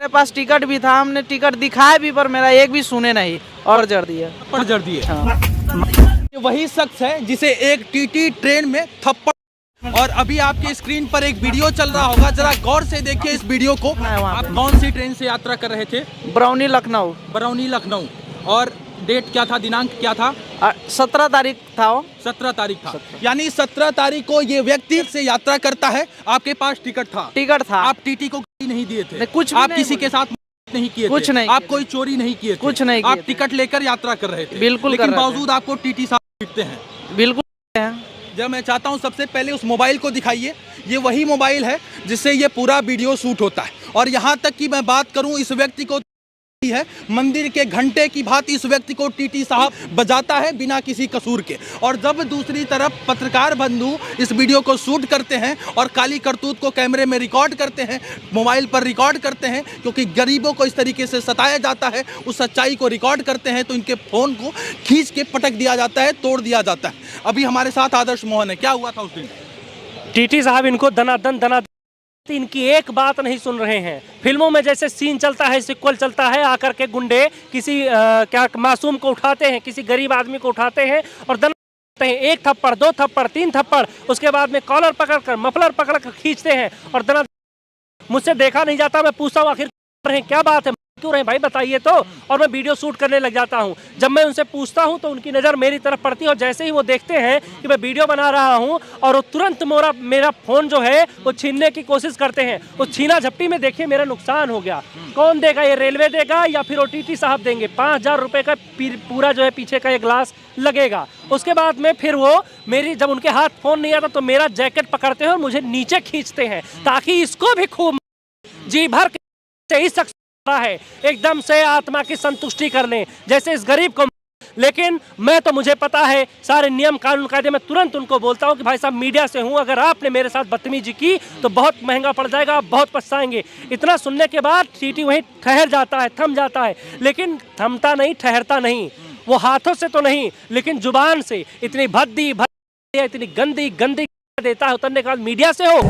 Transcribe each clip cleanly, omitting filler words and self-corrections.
मेरे पास टिकट भी था, हमने टिकट दिखाया भी पर मेरा एक भी सुने नहीं और जड़ दिया। थप्पड़ जड़ दिए। हाँ। वही शख्स है जिसे एक टीटी ट्रेन में थप्पड़। और अभी आपके स्क्रीन पर एक वीडियो चल रहा होगा, जरा गौर से देखिए इस वीडियो को। आप कौन सी ट्रेन से यात्रा कर रहे थे? बरौनी लखनऊ। बरौनी लखनऊ। और डेट क्या था, दिनांक क्या था? 17 तारीख था वो। 17 तारीख था। यानी 17 तारीख को ये व्यक्ति से यात्रा करता है। आपके पास टिकट था? टिकट था। आप टीटी को नहीं दिए थे? कुछ आप किसी के साथ नहीं किए कुछ थे? नहीं, आप कोई चोरी नहीं किए थे? कुछ नहीं, आप टिकट लेकर यात्रा कर रहे थे? बिल्कुल। लेकिन बावजूद आपको टीटी साहब पीटते हैं? बिल्कुल। जब मैं चाहता हूं सबसे पहले उस मोबाइल को दिखाइए। ये वही मोबाइल है जिससे ये पूरा वीडियो शूट होता है। और यहाँ तक कि मैं बात करूं, इस व्यक्ति को है मंदिर के घंटे की भांति इस व्यक्ति को टीटी साहब बजाता है बिना किसी कसूर के। और जब दूसरी तरफ पत्रकार बंधु इस वीडियो को शूट करते हैं और काली करतूत को कैमरे में रिकॉर्ड करते हैं, मोबाइल पर रिकॉर्ड करते हैं, क्योंकि गरीबों को इस तरीके से सताया जाता है, उस सच्चाई को रिकॉर्ड करते हैं तो इनके फोन को खींच के पटक दिया जाता है, तोड़ दिया जाता है। अभी हमारे साथ आदर्श मोहन है। क्या हुआ था उस दिन? टीटी साहब इनको दनादन इनकी एक बात नहीं सुन रहे हैं। फिल्मों में जैसे सीन चलता है, सिक्वल चलता है, आकर के गुंडे किसी क्या मासूम को उठाते हैं, किसी गरीब आदमी को उठाते हैं और दना हैं, 1 थप्पड़ 2 थप्पड़ 3 थप्पड़, उसके बाद में कॉलर पकड़कर मफलर पकड़कर खींचते हैं और दना। मुझसे देखा नहीं जाता, मैं पूछता हूँ आखिर क्या बात है, क्यों रहे भाई बताइए तो, और मैं वीडियो शूट करने लग जाता हूं। जब मैं उनसे पूछता हूं तो उनकी नज़र मेरी तरफ पड़ती है और जैसे ही वो देखते हैं कि मैं वीडियो बना रहा हूं और वो तुरंत मेरा फोन जो है वो छीनने की कोशिश करते हैं। उस छीना झपटी में देखिए मेरा नुकसान हो गया। कौन देगा? ये रेलवे देगा या फिर OTT साहब देंगे? 5000 रुपये का पूरा जो है पीछे का ये ग्लास लगेगा। उसके बाद में फिर वो मेरी, जब उनके हाथ फोन नहीं आता तो मेरा जैकेट पकड़ते हैं और मुझे नीचे खींचते हैं ताकि इसको भी खूब जी भर के इस शख्स है एकदम से आत्मा की संतुष्टि करने जैसे इस गरीब को। लेकिन मैं तो, मुझे पता है सारे नियम कानून कायदे, मैं तुरंत उनको बोलता हूं कि भाई साहब मीडिया से हूं, अगर आपने मेरे साथ बदतमीजी की तो बहुत महंगा पड़ जाएगा, आप बहुत पछताएंगे। इतना सुनने के बाद टीटी वहीं ठहर जाता है, थम जाता है, लेकिन थमता नहीं, ठहरता नहीं। वो हाथों से तो नहीं लेकिन जुबान से इतनी भद्दी इतनी गंदी गंदी देता है उतरने के बाद। मीडिया से हो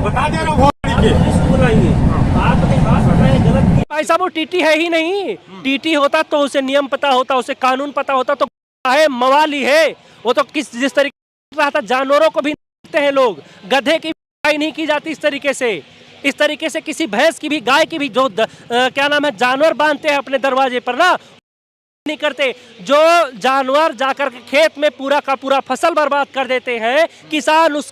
बता दे रहा हूं भाई साहब, वो टीटी है ही नहीं। टीटी होता तो उसे नियम पता होता, उसे कानून पता होता तो है मवाली है वो तो। जिस तरीके रहा था, जानवरों को भी हैं लोग, गधे की बुराई नहीं की जाती इस तरीके से। इस तरीके से किसी भैंस की भी, गाय की भी, जो क्या नाम है, जानवर बांधते हैं अपने दरवाजे पर ना, नहीं करते। जो जानवर जाकर के खेत में पूरा का पूरा फसल बर्बाद कर देते हैं, किसान उस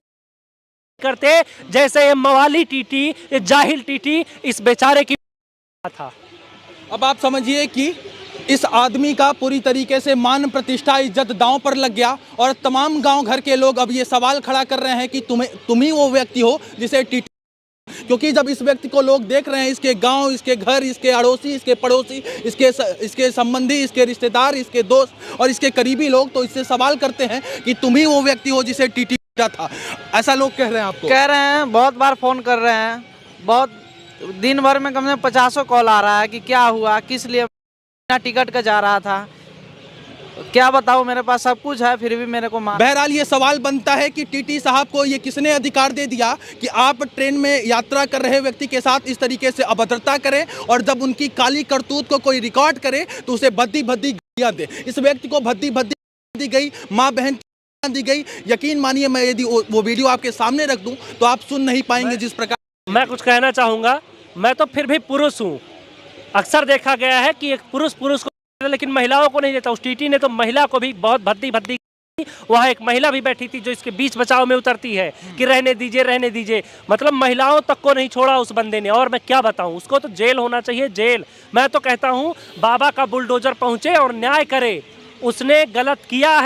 करते, जैसे ये मवाली टीटी, ये जाहिल टीटी इस बेचारे की था। अब आप समझिए कि इस आदमी का पूरी तरीके से मान प्रतिष्ठा, इज्जत दांव पर लग गया और तमाम गांव घर के लोग अब ये सवाल खड़ा कर रहे हैं कि तुम ही वो व्यक्ति हो जिसे टीटी। क्योंकि जब इस व्यक्ति को लोग देख रहे हैं, इसके गांव, इसके घर, इसके अड़ोसी, इसके पड़ोसी, इसके संबंधी, इसके रिश्तेदार, इसके दोस्त और इसके करीबी लोग, तो इससे सवाल करते हैं कि तुम ही वो व्यक्ति हो जिसे टीटी था। ऐसा लोग कह रहे हैं आपको? कह रहे हैं, बहुत बार फोन कर रहे हैं, बहुत दिन भर में कम से कम 50 कॉल आ रहा है कि क्या हुआ, किस लिए टिकट का जा रहा था। क्या बताऊं, मेरे पास सब कुछ है फिर भी मेरे को मार। बहरहाल ये सवाल बनता है कि टीटी साहब को ये किसने अधिकार दे दिया कि आप ट्रेन में यात्रा कर रहे व्यक्ति के साथ इस तरीके से अभद्रता करें और जब उनकी काली करतूत को कोई रिकॉर्ड करे तो उसे भद्दी गालियां दे। इस व्यक्ति को भद्दी दी गई, माँ बहन दी गई। यकीन मानिए, मैं यदि वो वीडियो आपके सामने रख दूं तो आप सुन नहीं पाएंगे जिस प्रकार। मैं कुछ कहना चाहूंगा, मैं तो फिर भी पुरुष हूँ। अक्सर देखा गया है कि एक पुरुष को, लेकिन महिलाओं को नहीं देता। उस टीटी ने तो महिला को भी बहुत भद्दी वहाँ एक महिला भी बैठी थी जो इसके बीच बचाव में उतरती है कि रहने दीजिए। मतलब महिलाओं तक को नहीं छोड़ा उस बंदे ने। और मैं क्या बताऊं, उसको तो जेल होना चाहिए, जेल। मैं तो कहता हूं बाबा का बुलडोजर पहुंचे और न्याय करे। उसने गलत किया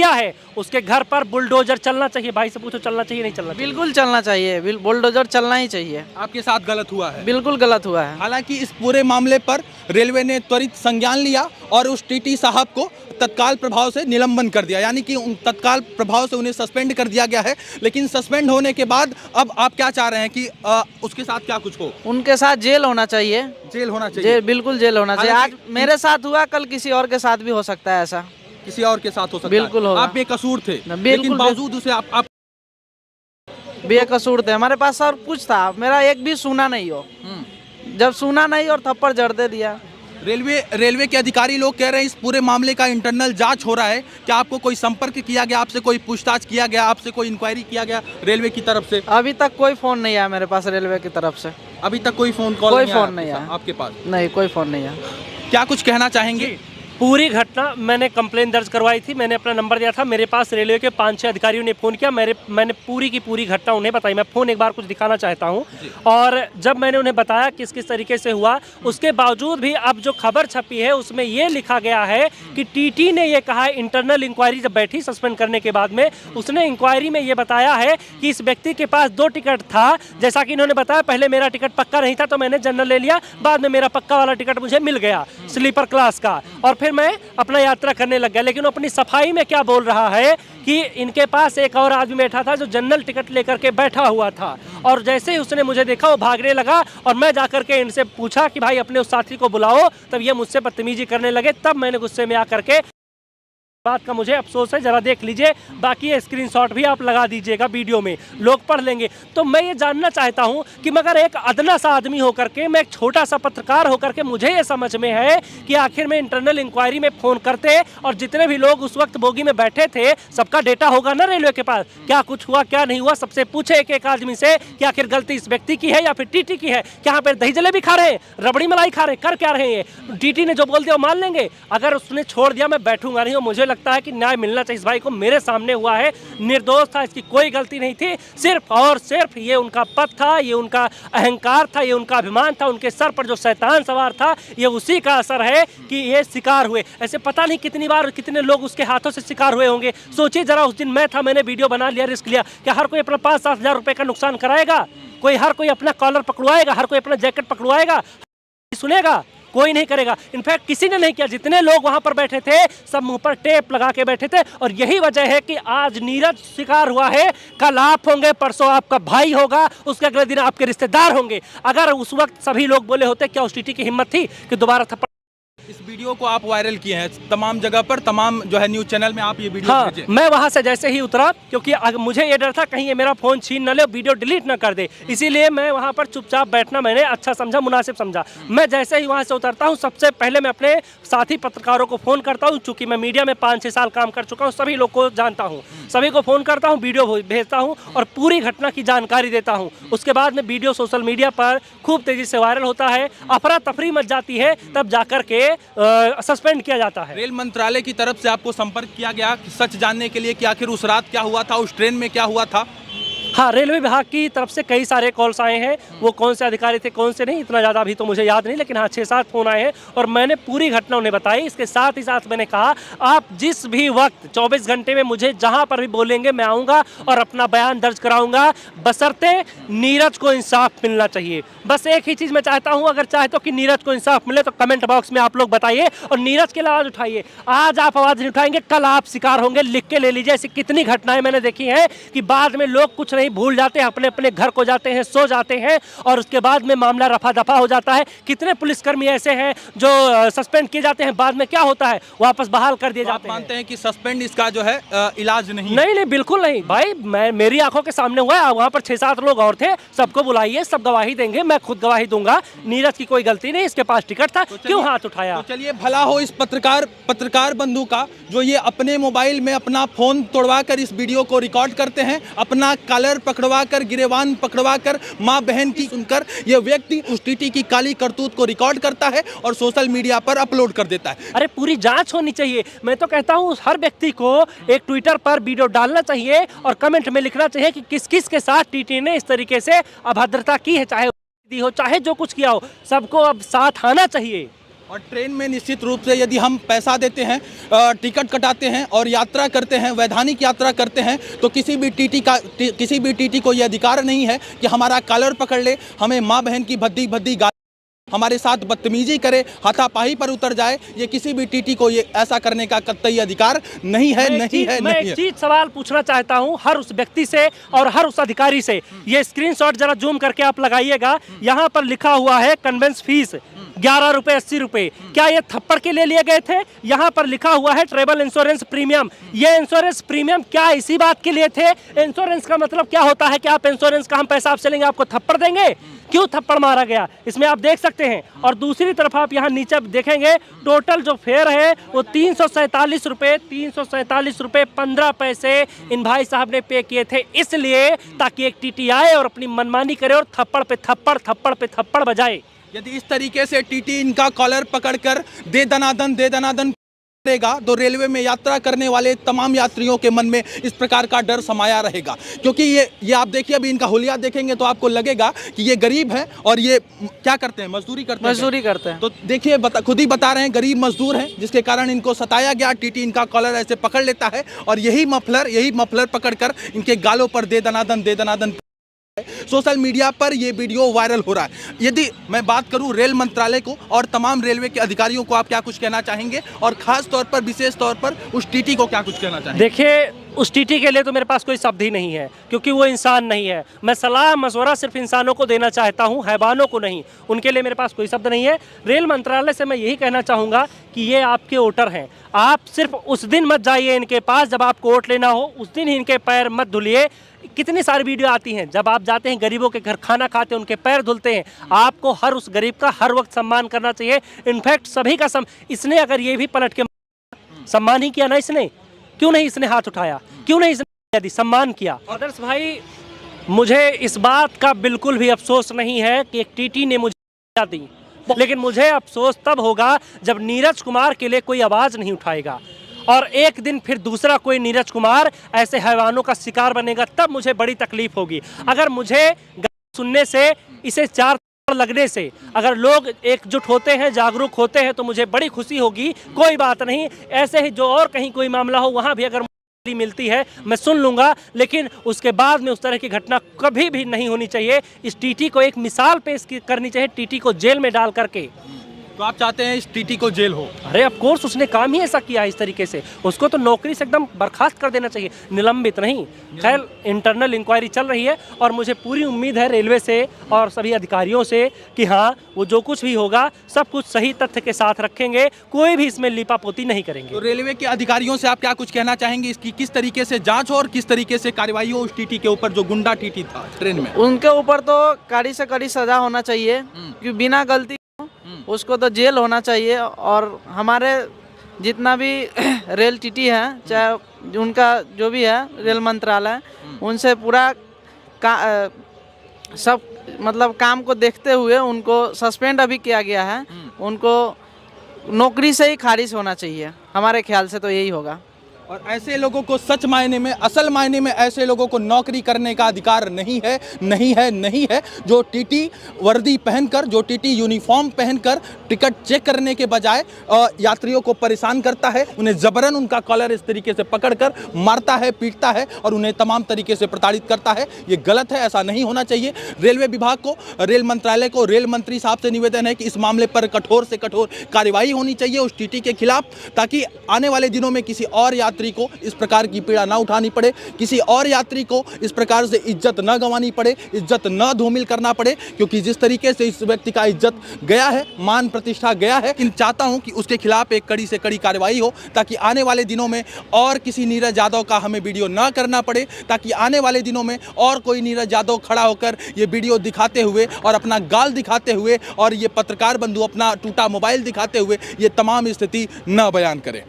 है, उसके घर पर बुलडोजर चलना चाहिए। भाई से पूछो, चलना चाहिए नहीं चलना चाहिए? बिल्कुल चलना चाहिए, बुलडोजर चलना ही चाहिए। आपके साथ गलत हुआ है? बिल्कुल गलत हुआ है। हालांकि इस पूरे मामले पर रेलवे ने त्वरित संज्ञान लिया और उस टीटी साहब को तत्काल प्रभाव से निलंबन कर दिया, यानी कि तत्काल प्रभाव से उन्हें सस्पेंड कर दिया गया है। लेकिन सस्पेंड होने के बाद अब आप क्या चाह रहे हैं कि उसके साथ क्या कुछ हो? उनके साथ जेल होना चाहिए। जेल होना चाहिए, बिल्कुल जेल होना चाहिए। आज मेरे साथ हुआ, कल किसी और के साथ भी हो सकता है ऐसा। किसी और के साथ हो सकता है। बिल्कुल होगा। आप बेकसूर थे, बिल्कुल, लेकिन बावजूद उसे आप बेकसूर थे। हमारे पास सर कुछ था, मेरा एक भी सुना नहीं हो। जब सुना नहीं और थप्पड़ जड़ दे दिया। रेलवे के अधिकारी लोग कह रहे हैं इस पूरे मामले का इंटरनल जांच हो रहा है। क्या आपको कोई संपर्क किया गया, आपसे कोई पूछताछ किया गया, आपसे कोई इंक्वायरी किया गया रेलवे की तरफ से? अभी तक कोई फोन नहीं आया मेरे पास रेलवे की तरफ से। अभी तक कोई फोन कॉल नहीं आया आपके पास? नहीं, कोई फोन नहीं आया। क्या कुछ कहना चाहेंगे? पूरी घटना मैंने कंप्लेन दर्ज करवाई थी, मैंने अपना नंबर दिया था, मेरे पास रेलवे के 5-6 अधिकारियों ने फ़ोन किया, मैंने पूरी की पूरी घटना उन्हें बताई। मैं फ़ोन एक बार कुछ दिखाना चाहता हूं। और जब मैंने उन्हें बताया किस किस तरीके से हुआ, उसके बावजूद भी अब जो खबर छपी है उसमें ये लिखा गया है कि टीटी ने ये कहा है, इंटरनल इंक्वायरी जब बैठी सस्पेंड करने के बाद में, उसने इंक्वायरी में ये बताया है कि इस व्यक्ति के पास 2 टिकट था। जैसा कि इन्होंने बताया, पहले मेरा टिकट पक्का नहीं था तो मैंने जनरल ले लिया, बाद में मेरा पक्का वाला टिकट मुझे मिल गया स्लीपर क्लास का, और फिर मैं अपना यात्रा करने लग गया। लेकिन अपनी सफाई में क्या बोल रहा है कि इनके पास एक और आदमी बैठा था जो जनरल टिकट लेकर के बैठा हुआ था, और जैसे ही उसने मुझे देखा वो भागने लगा, और मैं जाकर के इनसे पूछा कि भाई अपने उस साथी को बुलाओ, तब ये मुझसे बदतमीजी करने लगे। तब मैंने गुस्से में आकर के, बात का मुझे अफसोस है, जरा देख लीजिए, बाकी ये स्क्रीनशॉट भी आप लगा दीजिएगा, वीडियो में लोग पढ़ लेंगे। तो मैं ये जानना चाहता हूं कि मगर एक अदना सा आदमी होकर के, मैं एक छोटा सा पत्रकार होकर के, मुझे ये समझ में है कि आखिर में इंटरनल इंक्वायरी में फ़ोन करते, और जितने भी लोग उस वक्त बोगी में बैठे थे सबका डेटा होगा ना रेलवे के पास, क्या कुछ हुआ क्या नहीं हुआ, सबसे पूछे एक एक आदमी से कि आखिर गलती इस व्यक्ति की है या फिर टीटी की है। क्या यहाँ पर दही जलेबी खा रहे हैं, रबड़ी मलाई खा रहे हैं, कर क्या रहे हैं? टीटी ने जो बोल दिया वो मान लेंगे? अगर उसने छोड़ दिया मैं बैठूंगा नहीं, और मुझे लगता है कि न्याय मिलना चाहिए। इस भाई को मेरे सामने हुआ है, निर्दोष था, इसकी कोई गलती नहीं थी, सिर्फ और सिर्फ ये उनका पद था, ये उनका अहंकार था, ये उनका अभिमान था, उनके सर पर जो शैतान सवार था, ये उसी का असर है कि ये शिकार हुए। ऐसे पता नहीं कितनी बार कितने लोग उसके हाथों से शिकार हुए होंगे। सोचिए जरा, उस दिन मैं था, मैंने वीडियो बना लिया, रिस्क लिया, क्या हर कोई अपना 5-7 हज़ार रुपए का नुकसान कराएगा? हर कोई अपना कॉलर पकड़वाएगा? हर कोई अपना जैकेट पकड़वाएगा? सुनेगा? कोई नहीं करेगा। इनफैक्ट किसी ने नहीं किया। जितने लोग वहां पर बैठे थे सब मुंह पर टेप लगा के बैठे थे, और यही वजह है कि आज नीरज शिकार हुआ है। कल आप होंगे, परसों आपका भाई होगा, उसके अगले दिन आपके रिश्तेदार होंगे। अगर उस वक्त सभी लोग बोले होते, क्या उस टीटी की हिम्मत थी कि दोबारा थप्पड़? इस वीडियो को आप वायरल किए हैं तमाम जगह पर, तमाम जो है न्यूज चैनल में आप ये वीडियो भेजे। मैं वहां से जैसे ही उतरा, क्योंकि मुझे ये डर था कहीं ये मेरा फोन छीन न ले, वीडियो डिलीट न कर दे, इसीलिए मैं वहां पर चुपचाप बैठना मैंने अच्छा समझा, मुनासिब समझा। मैं जैसे ही वहां से उतरता हूं, सबसे पहले मैं अपने साथी पत्रकारों को फ़ोन करता हूं। चूंकि मैं मीडिया में 5-6 साल काम कर चुका हूँ, सभी लोग को जानता हूँ, सभी को फ़ोन करता हूँ, वीडियो भेजता हूँ और पूरी घटना की जानकारी देता हूँ। उसके बाद में वीडियो सोशल मीडिया पर खूब तेज़ी से वायरल होता है, अफरा तफरी मच जाती है, तब जाकर के सस्पेंड किया जाता है। रेल मंत्रालय की तरफ से आपको संपर्क किया गया सच जानने के लिए कि आखिर उस रात क्या हुआ था, उस ट्रेन में क्या हुआ था? हाँ, रेलवे विभाग की तरफ से कई सारे कॉल्स आए हैं। वो कौन से अधिकारी थे कौन से नहीं, इतना ज़्यादा अभी तो मुझे याद नहीं, लेकिन हाँ 6-7 फ़ोन आए हैं और मैंने पूरी घटना उन्हें बताई। इसके साथ ही साथ मैंने कहा आप जिस भी वक्त 24 घंटे में मुझे जहाँ पर भी बोलेंगे मैं आऊँगा और अपना बयान दर्ज कराऊँगा, बशर्ते नीरज को इंसाफ मिलना चाहिए। बस एक ही चीज़ मैं चाहता हूँ, अगर चाहते हो कि नीरज को इंसाफ मिले तो कमेंट बॉक्स में आप लोग बताइए और नीरज के लिए आवाज़ उठाइए। आज आप आवाज़ नहीं उठाएंगे, कल आप शिकार होंगे। लिख के ले लीजिए। ऐसी कितनी घटनाएं मैंने देखी हैं कि बाद में लोग कुछ नहीं भूल जाते हैं, अपने अपने घर को जाते हैं, सो जाते हैं और उसके बाद में मामला रफा दफा हो जाता है। कितने पुलिसकर्मी ऐसे हैं जो सस्पेंड किए जाते हैं, बाद में क्या होता है, वापस बहाल कर दिए जाते हैं। मानते हैं कि सस्पेंड इसका जो है इलाज नहीं? नहीं, बिल्कुल नहीं भाई, मेरी आंखों के सामने हुआ है। वहां पर 6-7 लोग और थे, सबको बुलाइए, सब गवाही देंगे, मैं खुद गवाही दूंगा। नीरज की कोई गलती नहीं, इसके पास टिकट था, क्यों हाथ उठाया? तो चलिए भला हो इस पत्रकार बंधु का, जो ये अपने मोबाइल में अपना फोन तोड़वा कर इस वीडियो को रिकॉर्ड करते हैं, अपना कॉलर पकड़वा कर, गिरेबान पकड़वा कर, माँ बहन की सुनकर ये व्यक्ति उस टीटी की काली करतूत को रिकॉर्ड करता है और सोशल मीडिया पर अपलोड कर देता है। अरे पूरी जांच होनी चाहिए। मैं तो कहता हूँ हर व्यक्ति को एक ट्विटर पर वीडियो डालना चाहिए और कमेंट में लिखना चाहिए कि किस किस के साथ टीटी ने इस तरीके से अभद्रता की है, चाहे दी हो चाहे जो कुछ किया हो, सबको अब साथ आना चाहिए। और ट्रेन में निश्चित रूप से यदि हम पैसा देते हैं, टिकट कटाते हैं और यात्रा करते हैं, वैधानिक यात्रा करते हैं, तो किसी भी टीटी को यह अधिकार नहीं है कि हमारा कॉलर पकड़ ले, हमें माँ बहन की भद्दी भद्दी गाली, हमारे साथ बदतमीजी करे, हाथापाई पर उतर जाए। ये किसी भी टीटी को ये ऐसा करने का कतई अधिकार नहीं है। मैं एक चीज सवाल पूछना चाहता हूं हर उस व्यक्ति से और हर उस अधिकारी से। ये स्क्रीनशॉट जरा जूम करके आप लगाइएगा, यहाँ पर लिखा हुआ है कन्वेंस फीस 11 रुपए 80 रुपए। क्या ये थप्पड़ के लिए लिए गए थे? यहाँ पर लिखा हुआ है ट्रेवल इंश्योरेंस प्रीमियम। ये इंश्योरेंस प्रीमियम क्या इसी बात के लिए थे? इंश्योरेंस का मतलब क्या होता है कि आप इंश्योरेंस का हम पैसा आपसे लेंगे, आपको थप्पड़ देंगे? क्यों थप्पड़ मारा गया इसमें आप देख सकते हैं। और दूसरी तरफ आप यहाँ नीचे देखेंगे टोटल जो फेयर है वो 347 रुपए 15 पैसे इन भाई साहब ने पे किए थे, इसलिए ताकि एक टीटी आए और अपनी मनमानी करे और थप्पड़ पे थप्पड़ बजाए। यदि इस तरीके से टीटी इनका कॉलर पकड़कर दे दनादन देगा तो रेलवे में यात्रा करने वाले तमाम यात्रियों के मन में इस प्रकार का डर समाया रहेगा। क्योंकि ये आप देखिए, अभी इनका हुलिया देखेंगे तो आपको लगेगा कि ये गरीब है और ये क्या करते हैं, मजदूरी करते हैं। तो देखिए खुद ही बता रहे हैं गरीब मजदूर हैं, जिसके कारण इनको सताया गया। टीटी इनका कॉलर ऐसे पकड़ लेता है और यही मफलर पकड़कर इनके गालों पर दे दनादन। सोशल मीडिया पर यह वीडियो वायरल हो रहा है। यदि मैं बात करूं रेल मंत्रालय को और तमाम रेलवे के अधिकारियों को, आप क्या कुछ कहना चाहेंगे? और खास तौर पर, विशेष तौर पर उस टीटी को क्या कुछ कहना चाहेंगे? देखिए, उस टीटी के लिए तो मेरे पास कोई शब्द ही नहीं है, क्योंकि वो इंसान नहीं है। मैं सलाह मशवरा सिर्फ इंसानों को देना चाहता हूँ, हैवानों को नहीं। उनके लिए मेरे पास कोई शब्द नहीं है। रेल मंत्रालय से मैं यही कहना चाहूँगा कि ये आपके वोटर हैं। आप सिर्फ उस दिन मत जाइए इनके पास जब आपको वोट लेना हो, उस दिन ही इनके पैर मत धुलिए। कितनी सारी वीडियो आती हैं, जब आप जाते हैं गरीबों के घर खाना खाते हैं, उनके पैर धुलते हैं। आपको हर उस गरीब का हर वक्त सम्मान करना चाहिए। इनफैक्ट सभी का इसने अगर ये भी पलट के सम्मान ही किया ना, इसने क्यों नहीं इसने हाथ उठाया, क्यों नहीं इसने यदि सम्मान किया? आदर्श भाई, मुझे इस बात का बिल्कुल भी अफसोस नहीं है कि एक टीटी ने मुझे दी, लेकिन मुझे अफसोस तब होगा जब नीरज कुमार के लिए कोई आवाज नहीं उठाएगा और एक दिन फिर दूसरा कोई नीरज कुमार ऐसे हैवानों का शिकार बनेगा, तब मुझे बड़ी तकलीफ होगी। अगर मुझे सुनने से, इसे 4 लगने से अगर लोग एकजुट होते हैं, जागरूक होते हैं, तो मुझे बड़ी खुशी होगी। कोई बात नहीं, ऐसे ही जो और कहीं कोई मामला हो वहां भी अगर मिलती है मैं सुन लूंगा, लेकिन उसके बाद में उस तरह की घटना कभी भी नहीं होनी चाहिए। इस टीटी को एक मिसाल पेश करनी चाहिए, टीटी को जेल में डाल करके। तो आप चाहते हैं इस टीटी को जेल हो? अरे ऑफ कोर्स, उसने काम ही ऐसा किया है इस तरीके से, उसको तो नौकरी से एकदम बर्खास्त कर देना चाहिए, निलंबित नहीं। खैर, इंटरनल इंक्वायरी चल रही है और मुझे पूरी उम्मीद है रेलवे से और सभी अधिकारियों से कि हाँ, वो जो कुछ भी होगा सब कुछ सही तथ्य के साथ रखेंगे, कोई भी इसमें लीपापोती नहीं करेंगे। तो रेलवे के अधिकारियों से आप क्या कुछ कहना चाहेंगे? इसकी किस तरीके से जाँच हो और किस तरीके से कार्रवाई हो उस टीटी के ऊपर जो गुंडा टीटी था ट्रेन में? उनके ऊपर तो कड़ी से कड़ी सजा होना चाहिए, कि बिना गलती उसको तो जेल होना चाहिए। और हमारे जितना भी रेल टीटी है, चाहे उनका जो भी है रेल मंत्रालय, उनसे पूरा सब मतलब काम को देखते हुए उनको सस्पेंड अभी किया गया है। उनको नौकरी से ही खारिज होना चाहिए, हमारे ख्याल से तो यही होगा। और ऐसे लोगों को सच मायने में, असल मायने में ऐसे लोगों को नौकरी करने का अधिकार नहीं है। जो टीटी वर्दी पहनकर, जो टीटी यूनिफॉर्म पहनकर टिकट चेक करने के बजाय यात्रियों को परेशान करता है, उन्हें जबरन उनका कॉलर इस तरीके से पकड़कर मारता है, पीटता है और उन्हें तमाम तरीके से प्रताड़ित करता है, ये गलत है, ऐसा नहीं होना चाहिए। रेलवे विभाग को, रेल मंत्रालय को, रेल मंत्री साहब से निवेदन है कि इस मामले पर कठोर से कठोर कार्रवाई होनी चाहिए उस टीटी के खिलाफ, ताकि आने वाले दिनों में किसी और यात्री को इस प्रकार की पीड़ा ना उठानी पड़े, किसी और यात्री को इस प्रकार से इज्जत न गंवानी पड़े, इज्जत न धूमिल करना पड़े। क्योंकि जिस तरीके से इस व्यक्ति का इज्जत गया है, मान प्रतिष्ठा गया है, इन चाहता हूं कि उसके खिलाफ एक कड़ी से कड़ी कार्रवाई हो, ताकि आने वाले दिनों में और किसी नीरज यादव का हमें वीडियो ना करना पड़े, ताकि आने वाले दिनों में और कोई नीरज यादव खड़ा होकर ये वीडियो दिखाते हुए और अपना गाल दिखाते हुए और ये पत्रकार बंधु अपना टूटा मोबाइल दिखाते हुए ये तमाम स्थिति न बयान करें।